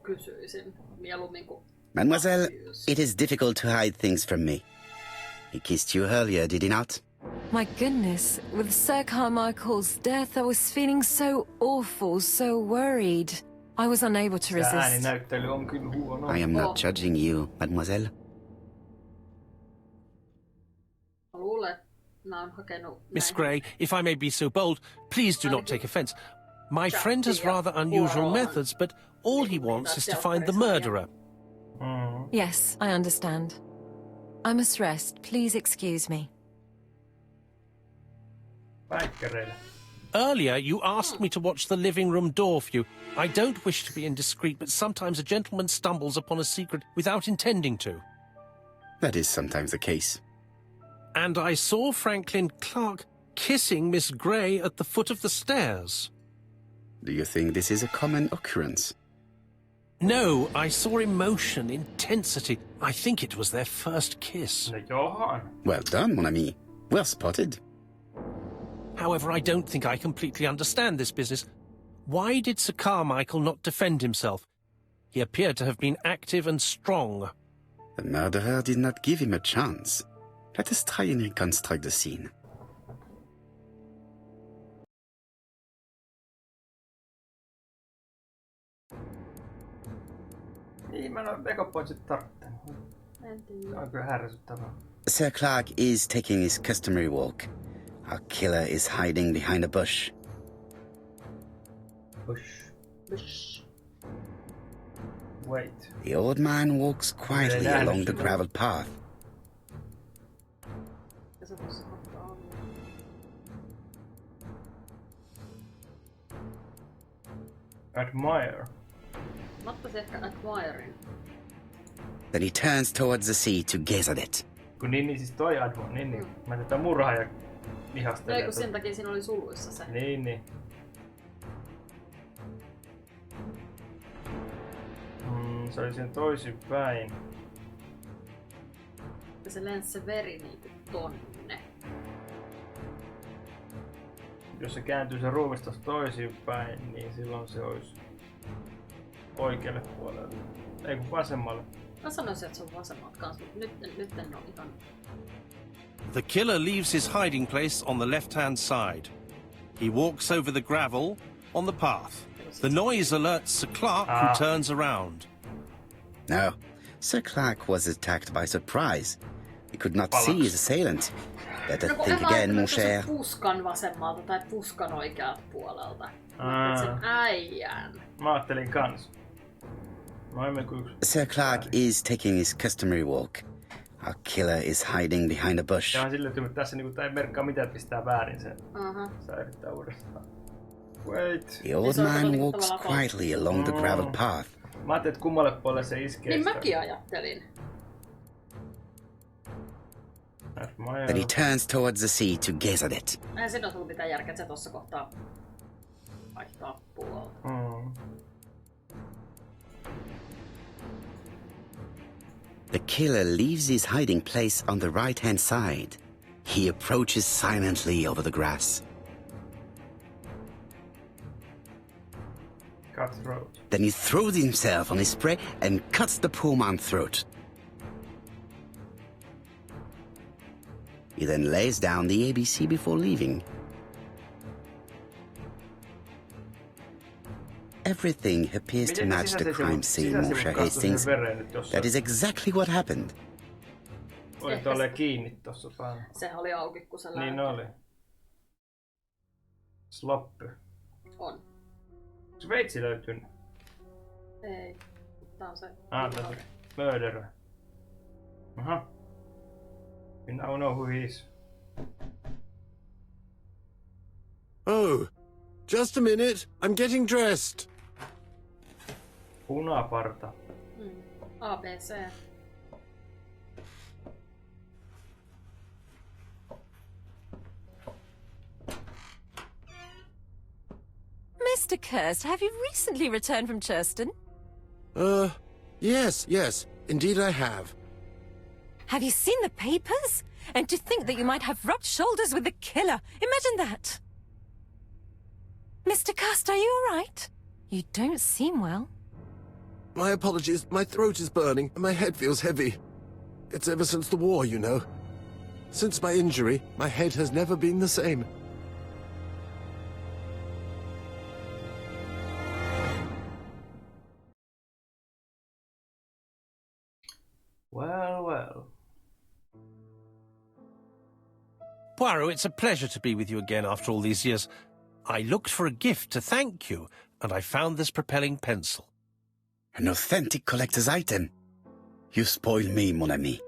Speaker 3: kysyisin mieluummin kuin...
Speaker 2: Mademoiselle, it is difficult to hide things from me. He kissed you earlier, did he not?
Speaker 6: My goodness, with Sir Carmichael's death, I was feeling so awful, so worried. I was unable to
Speaker 1: Tää
Speaker 6: resist.
Speaker 1: ääninäyttely on kyllä huono.
Speaker 2: I am not judging you, mademoiselle.
Speaker 3: Mä luulen, että mä oon hakenut
Speaker 5: Miss
Speaker 3: näihin.
Speaker 5: Gray, if I may be so bold, please do not take offence. My friend has rather unusual methods, but all he wants is to find the murderer.
Speaker 6: Yes, I understand. I must rest. Please excuse me.
Speaker 1: Päikkäreillä.
Speaker 5: Earlier, you asked me to watch the living room door for you. I don't wish to be indiscreet, but sometimes a gentleman stumbles upon a secret without intending to.
Speaker 2: That is sometimes the case.
Speaker 5: And I saw Franklin Clark kissing Miss Gray at the foot of the stairs.
Speaker 2: Do you think this is a common occurrence?
Speaker 5: No, I saw emotion, intensity. I think it was their first kiss.
Speaker 1: No johan.
Speaker 2: Well done, mon ami. Well spotted.
Speaker 5: However, I don't think I completely understand this business. Why did Sir Carmichael not defend himself? He appeared to have been active and strong.
Speaker 2: The murderer did not give him a chance. Let us try and reconstruct the scene.
Speaker 1: Niin, mä en ole ekopointsit tarttunut.
Speaker 3: En tiedä.
Speaker 1: Se on kyllä härsyttävää.
Speaker 2: Sir Clark is taking his customary walk. Our killer is hiding behind a bush.
Speaker 1: Push.
Speaker 3: Bysh.
Speaker 1: Wait.
Speaker 2: The old man walks quietly along the gravel path.
Speaker 3: Ja se tuossa kohtaa on.
Speaker 1: Admire.
Speaker 3: Mä ottaisin ehkä admirein.
Speaker 2: Then he turns towards the sea to gaze at it.
Speaker 1: Kun niin siis toi Advon, niin. Mä tätä murha ja ihastelen.
Speaker 3: Ei kun sen takia siinä oli suluissa se.
Speaker 1: Niin. Se oli sen toisinpäin.
Speaker 3: Ja se lensi se veri niinku tonne.
Speaker 1: Jos se kääntyy se ruumis tossa toisinpäin, niin silloin se olisi oikealle puolelle. Ei kun vasemmalle.
Speaker 3: Mä sanoisin, että se on vasemmalta kanssa, mutta nyt en oo ihan...
Speaker 5: The killer leaves his hiding place on the left-hand side. He walks over the gravel on the path. The noise alerts Sir Clark, who turns around.
Speaker 2: No, Sir Clark was attacked by surprise. He could not see his assailant. Better think again, mon cher.
Speaker 3: Puskan vasemmalta tai puskan oikealta puolelta. Mä sen äijän.
Speaker 1: Mä ajattelin kans.
Speaker 2: Sir Clark is taking his customary walk. Our killer is hiding behind a bush.
Speaker 1: Tämä on silleen, että tässä niinku, ei merkkaa mitään, että pistää väärin sen. Saa yrittää uudestaan. Wait.
Speaker 2: The old man walks quietly along the gravel path.
Speaker 1: Mä ajattelin, että kummalle puolelle se iskee.
Speaker 3: Niin mäkin ajattelin.
Speaker 2: Then he turns towards the sea to gaze at it.
Speaker 3: Eihän siinä olisi ollut mitään järkeä, että se tossa kohtaa vaihtaa puolta.
Speaker 2: The killer leaves his hiding place on the right-hand side. He approaches silently over the grass.
Speaker 1: Cut throat.
Speaker 2: Then he throws himself on his prey and cuts the poor man's throat. He then lays down the ABC before leaving. Everything appears to match the crime scene, Monsieur Hastings. That is exactly what happened.
Speaker 1: Oli tolleen kiinni tossa päällä.
Speaker 3: Sehän oli auki, kun se lähti.
Speaker 1: Niin oli. Sloppi.
Speaker 3: On.
Speaker 1: Se veitsi löytyy.
Speaker 3: Ei. Tää on se.
Speaker 1: Tää on murderer. Aha. We now know who he is.
Speaker 7: Oh, just a minute. I'm getting dressed.
Speaker 1: Punaparta.
Speaker 3: ABC.
Speaker 6: Mr. Kirst, have you recently returned from Churston?
Speaker 7: Yes. Indeed I have.
Speaker 6: Have you seen the papers? And to think that you might have rubbed shoulders with the killer. Imagine that. Mr. Kirst, are you all right? You don't seem well.
Speaker 7: My apologies. My throat is burning and my head feels heavy. It's ever since the war, you know. Since my injury, my head has never been the same.
Speaker 1: Well.
Speaker 5: Poirot, it's a pleasure to be with you again after all these years. I looked for a gift to thank you, and I found this propelling pencil.
Speaker 2: An authentic collector's item. You spoil me, mon ami.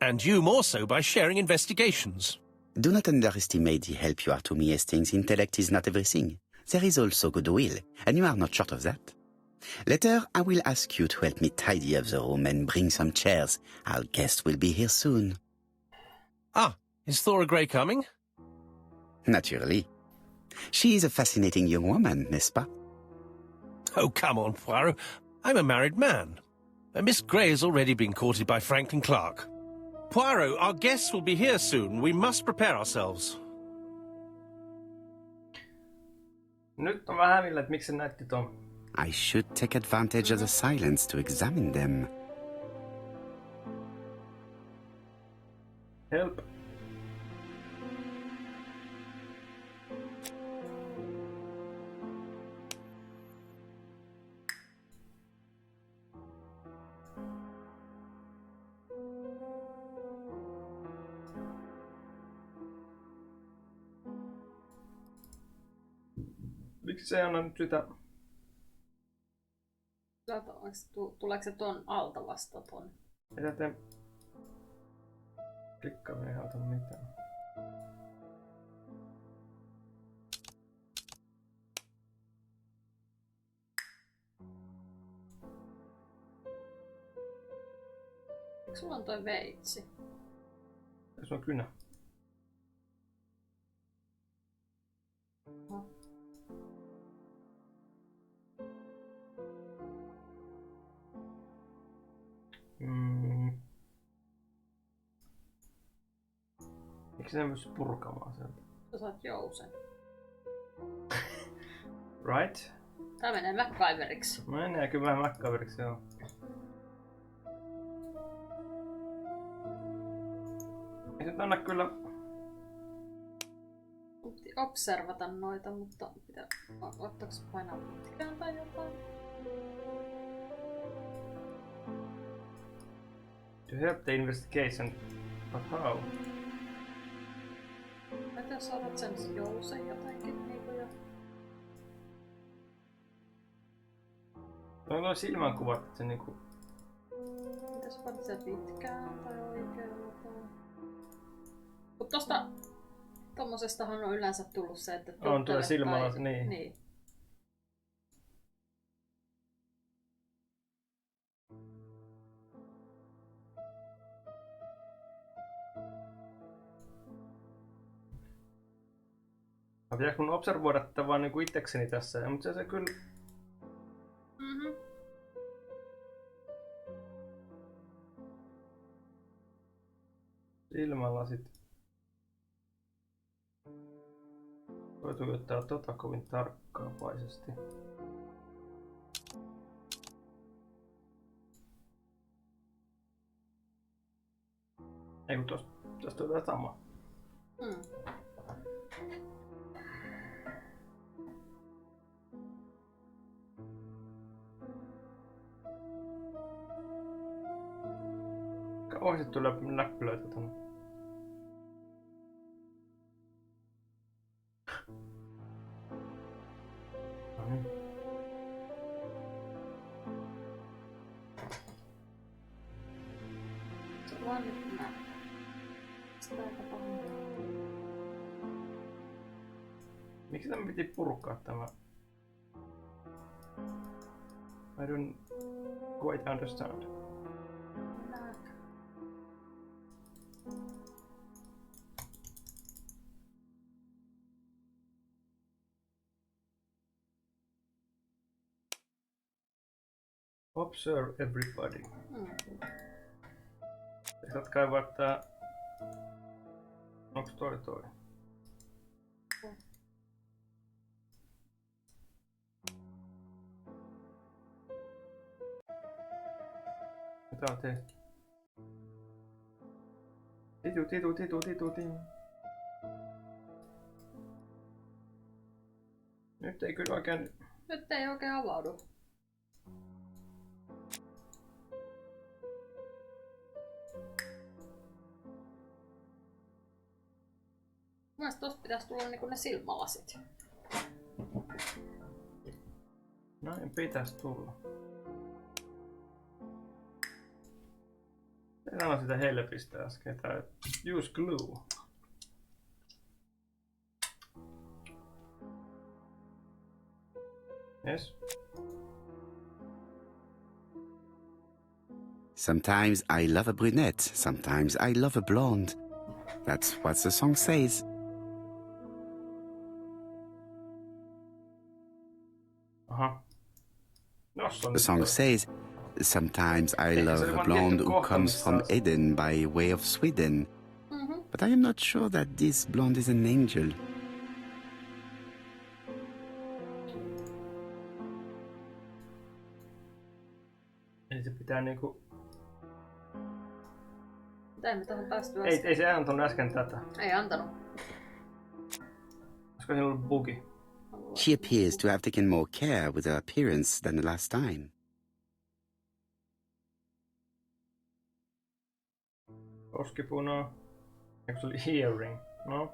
Speaker 5: And you more so by sharing investigations.
Speaker 2: Do not underestimate the help you are to me, Hastings. Intellect is not everything. There is also goodwill, and you are not short of that. Later, I will ask you to help me tidy up the room and bring some chairs. Our guest will be here soon.
Speaker 5: Ah, is Thora Grey coming?
Speaker 2: Naturally. She is a fascinating young woman, n'est-ce pas?
Speaker 5: Oh, come on, Poirot. I'm a married man. Miss Grey has already been courted by Franklin Clark. Poirot, our guests will be here soon. We must prepare ourselves.
Speaker 1: Nyt on vähän hämillä, että miksi se näytti ton.
Speaker 2: I should take advantage of the silence to examine them.
Speaker 1: Help. Miksi se ei anna nyt sitä?
Speaker 3: Tuleeko se ton alta vasta ton?
Speaker 1: Mitä te... Klikkaaminen ei auta mitään.
Speaker 3: Eikö sulla on toi veitsi?
Speaker 1: Se on kynä. Miksi sä myös purkamaan sieltä?
Speaker 3: Sä saat jousen.
Speaker 1: Right?
Speaker 3: Tää menee MacGyveriksi.
Speaker 1: Menee kyllä vähän MacGyveriksi, joo. Ei se anna kyllä...
Speaker 3: Observata noita, mutta pitää... Ottaaks painaa pitkään tai jotain?
Speaker 1: To help the investigation, but how?
Speaker 3: Mitä jos otat sen jousen jotenkin niinku jo?
Speaker 1: On noin silmänkuvat, että se niinku...
Speaker 3: Mitäs panit sen pitkään tai oikealla tai... Mut tosta... Tommosestahan on yleensä tullut se, että...
Speaker 1: On tuo silmällä, niin.
Speaker 3: Niin.
Speaker 1: Pitääkö mun observoida tätä vaan niinku itsekseni tässä? Mutta se kyllä... Silmälasit. Voi tuijottaa tota kovin tarkkaavaisesti. Ei kun tosta on jotain samaa. Kauheasti tulee näppylöitä tonne.
Speaker 3: Se on vaan nyt näin. Sitä aika paljon.
Speaker 1: Miksi tämä piti purkaa tämä? I don't quite understand. Observe everybody. Saat kaivaa tää... Onks toi? Mitä on tehty? Titu. Nyt ei kyllä oikein...
Speaker 3: Nyt ei oikein avaudu. Mielestäni tosta pitäisi tulla niinku ne silmälasit.
Speaker 1: Näin pitäisi tulla. Sanoin sitä helpistä äsken, tää use glue. Yes.
Speaker 2: Sometimes I love a brunette, sometimes I love a blonde. That's what the song says. The song says, sometimes I love a blonde who comes from Eden by way of Sweden. But I am not sure that this blonde is an angel.
Speaker 1: Eli se pitää niinku...
Speaker 3: Mitä me tohon päästy äsken?
Speaker 1: Ei se antanut äsken tätä.
Speaker 3: Ei antanut.
Speaker 1: Olisiko siinä ollut bugi?
Speaker 2: She appears to have taken more care with her appearance than the last time.
Speaker 1: Koskipuna. Eikö se oli hearing? No.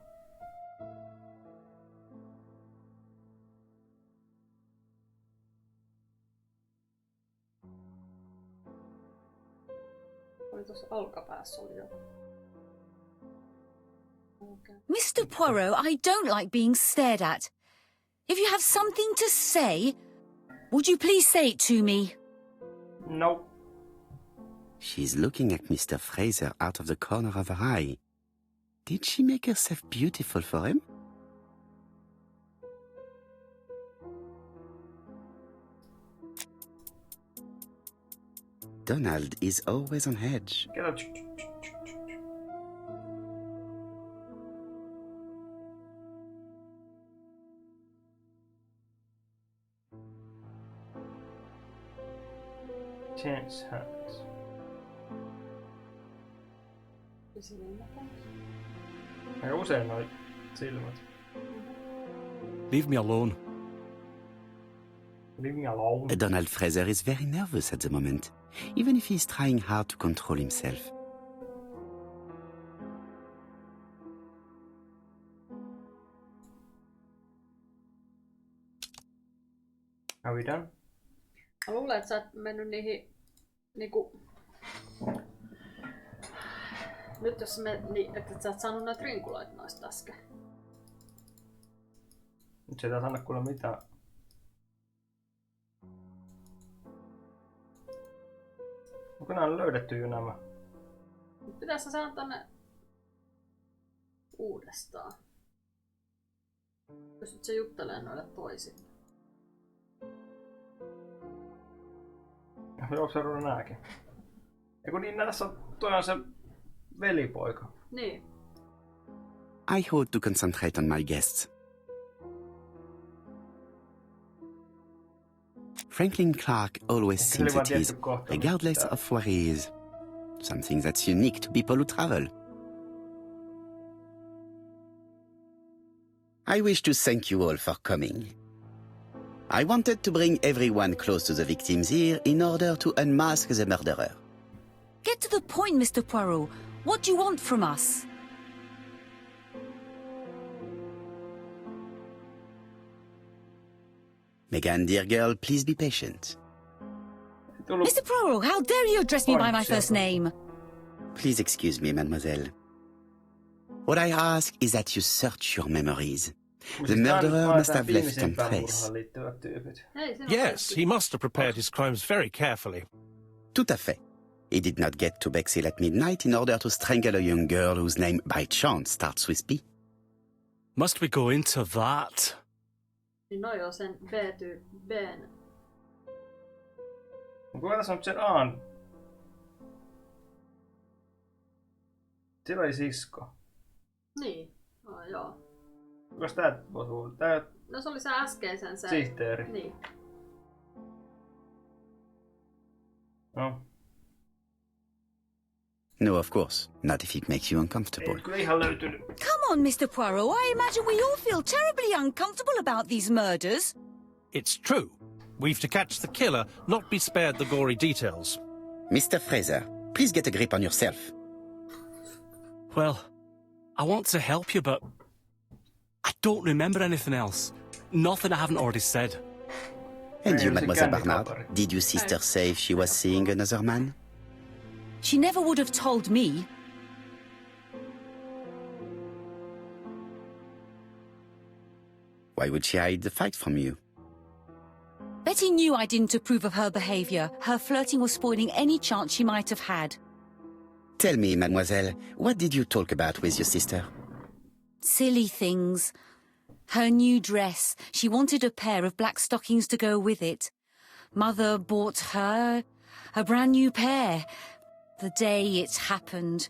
Speaker 3: Oli tuossa olkapäässä oli joku. Okay.
Speaker 8: Mr. Poirot, I don't like being stared at. If you have something to say, would you please say it to me?
Speaker 1: No.
Speaker 2: She's looking at Mr. Fraser out of the corner of her eye. Did she make herself beautiful for him? Donald is always on edge.
Speaker 1: Chance hands. Aika usein noi silmät.
Speaker 9: Leave me alone.
Speaker 1: Leave me alone.
Speaker 2: Donald Fraser is very nervous at the moment, even if he is trying hard to control himself.
Speaker 1: Are we done?
Speaker 3: Mä luulen, että sä et mennyt niihin niinku... Nyt jos että sä et saanut näitä rinkuloita noista äsken.
Speaker 1: Nyt se ei taas anna kuule mitään. Onko nää löydetty jo nämä?
Speaker 3: Pitäis sä saada tänne uudestaan. Pystyt sä juttelemaan noille toisille.
Speaker 1: Joo, se on nääkin. Eiku niin, tässä on, toi on se velipoika.
Speaker 3: Niin.
Speaker 2: I hope to concentrate on my guests. Franklin Clark always sings at ease, regardless of where he is. Something that's unique to people who travel. I wish to thank you all for coming. I wanted to bring everyone close to the victims here in order to unmask the murderer.
Speaker 8: Get to the point, Mr. Poirot. What do you want from us?
Speaker 2: Megan, dear girl, please be patient.
Speaker 8: Mr. Poirot, how dare you address me by my first name?
Speaker 2: Please excuse me, mademoiselle. What I ask is that you search your memories. The murderer must have left some trace.
Speaker 5: Yes, he must have prepared his crimes very carefully.
Speaker 2: Tout à fait. He did not get to Bexhill at midnight in order to strangle a young girl whose name by chance starts with B.
Speaker 9: Must we go into that?
Speaker 3: No joo, sen B:n.
Speaker 1: Kuka tässä on sen A:n? Sillä oli sisko.
Speaker 3: Niin, no, joo.
Speaker 1: Kukas tää voisi olla? Tää...
Speaker 3: No se oli se äskeisen se...
Speaker 1: Sihteeri.
Speaker 3: Niin.
Speaker 1: No.
Speaker 2: No, of course. Not if it makes you uncomfortable.
Speaker 1: Ei kyllä ihan löytynyt.
Speaker 8: Come on, Mr. Poirot. I imagine we all feel terribly uncomfortable about these murders.
Speaker 5: It's true. We've to catch the killer, not be spared the gory details.
Speaker 2: Mr. Fraser, please get a grip on yourself.
Speaker 9: Well, I want to help you, but I don't remember anything else. Nothing I haven't already said.
Speaker 2: And you, Mademoiselle Barnard, did your sister say if she was seeing another man?
Speaker 8: She never would have told me.
Speaker 2: Why would she hide the fact from you?
Speaker 8: Betty knew I didn't approve of her behaviour. Her flirting was spoiling any chance she might have had.
Speaker 2: Tell me, mademoiselle, what did you talk about with your sister?
Speaker 8: Silly things. Her new dress. She wanted a pair of black stockings to go with it. Mother bought her a brand new pair. The day it happened,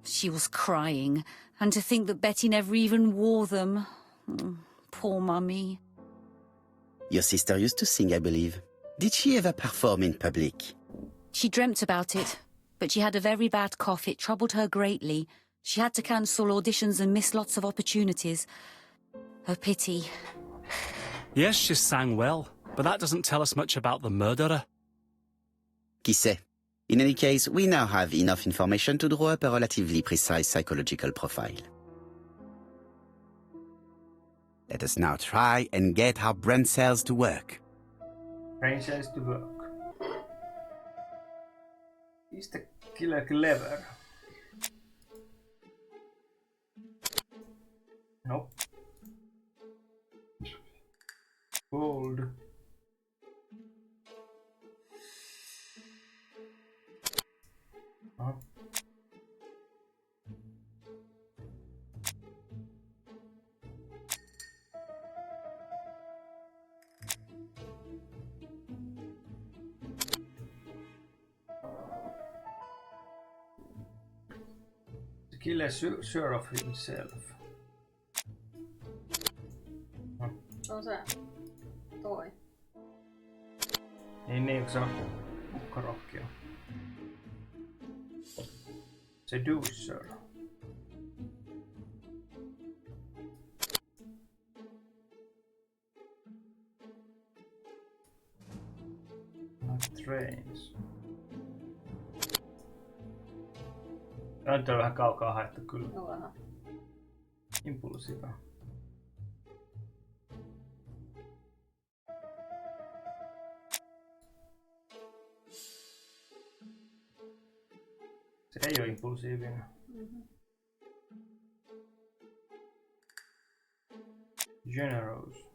Speaker 8: she was crying. And to think that Betty never even wore them. Poor Mummy.
Speaker 2: Your sister used to sing, I believe. Did she ever perform in public?
Speaker 8: She dreamt about it, but she had a very bad cough. It troubled her greatly. She had to cancel auditions and miss lots of opportunities. A pity.
Speaker 9: Yes, she sang well, but that doesn't tell us much about the murderer.
Speaker 2: Qui sait? In any case, we now have enough information to draw up a relatively precise psychological profile. Let us now try and get our brain cells to work.
Speaker 1: Brain cells to work. Is the killer clever? Nope. Gold. killer Ceuraava himself.
Speaker 3: Se on se toi.
Speaker 1: Niin, kun se on mukkarokkia. Seducer. Trains. Tämä nyt on vähän kaukaa haettu kyllä.
Speaker 3: No vähän.
Speaker 1: Impulsiva. Se ei ole impulsiivinen. Generous.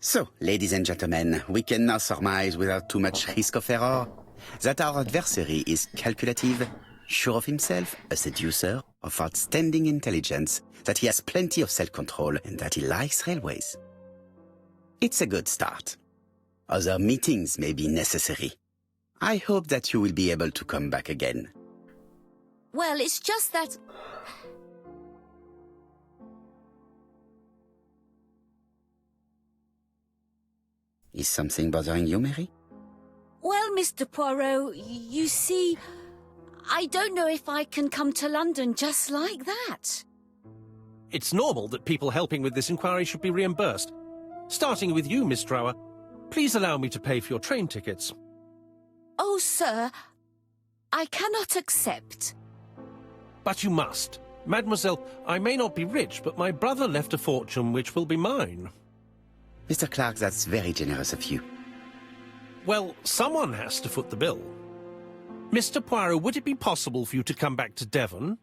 Speaker 2: So, ladies and gentlemen, we can now surmise without too much risk of error that our adversary is calculative, sure of himself, a seducer, of outstanding intelligence, that he has plenty of self-control, and that he likes railways. It's a good start. Other meetings may be necessary. I hope that you will be able to come back again.
Speaker 8: Well, it's just that...
Speaker 2: Is something bothering you, Mary?
Speaker 8: Well, Mr. Poirot, you see, I don't know if I can come to London just like that.
Speaker 5: It's normal that people helping with this inquiry should be reimbursed. Starting with you, Miss Ceuraava. Please allow me to pay for your train tickets.
Speaker 8: Oh, sir, I cannot accept.
Speaker 5: But you must. Mademoiselle, I may not be rich, but my brother left a fortune which will be mine.
Speaker 2: Mr. Clark, that's very generous of you.
Speaker 5: Well, someone has to foot the bill. Mr. Poirot, would it be possible for you to come back to Devon?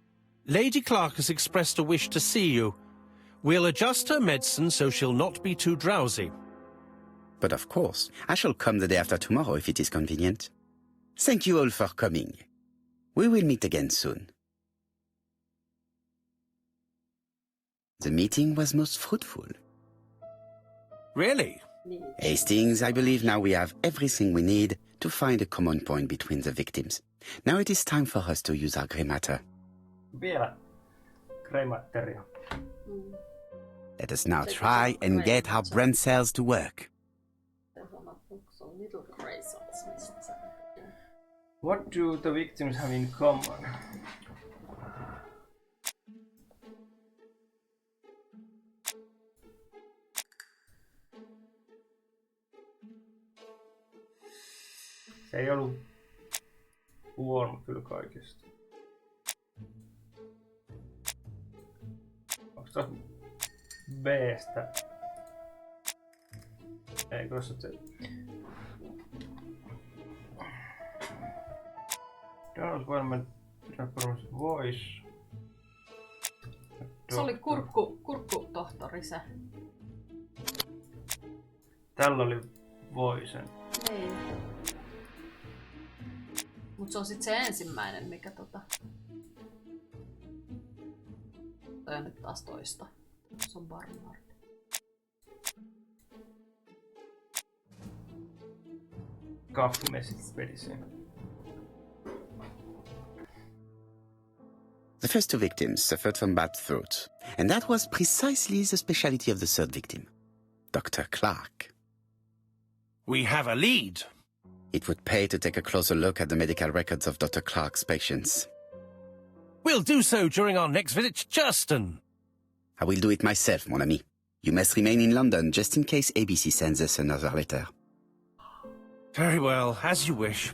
Speaker 5: Lady Clark has expressed a wish to see you. We'll adjust her medicine so she'll not be too drowsy.
Speaker 2: But of course, I shall come the day after tomorrow if it is convenient. Thank you all for coming. We will meet again soon. The meeting was most fruitful.
Speaker 5: Really?
Speaker 2: Hastings, I believe now we have everything we need to find a common point between the victims. Now it is time for us to use our grey matter.
Speaker 1: Vielä grey matteria.
Speaker 2: Let us now try and get our brain cells to work.
Speaker 1: What do the victims have in common? Se ei ollut huono kyllä kaikista. Onko tuossa B:stä? Ei, koska se... Donald Vanhemman voice.
Speaker 3: Se oli kurkkutohtori se.
Speaker 1: Tällä oli voisen.
Speaker 3: Niin. Mut se on sit se ensimmäinen, mikä Toi on nyt taas toista. Se on Barnard.
Speaker 1: Kaffumessit vedisiin.
Speaker 2: The first two victims suffered from bad throat, and that was precisely the speciality of the third victim, Dr. Clark.
Speaker 5: We have a lead.
Speaker 2: It would pay to take a closer look at the medical records of Dr. Clark's patients.
Speaker 5: We'll do so during our next visit to Churston.
Speaker 2: I will do it myself, mon ami. You must remain in London just in case ABC sends us another letter.
Speaker 5: Very well, as you wish.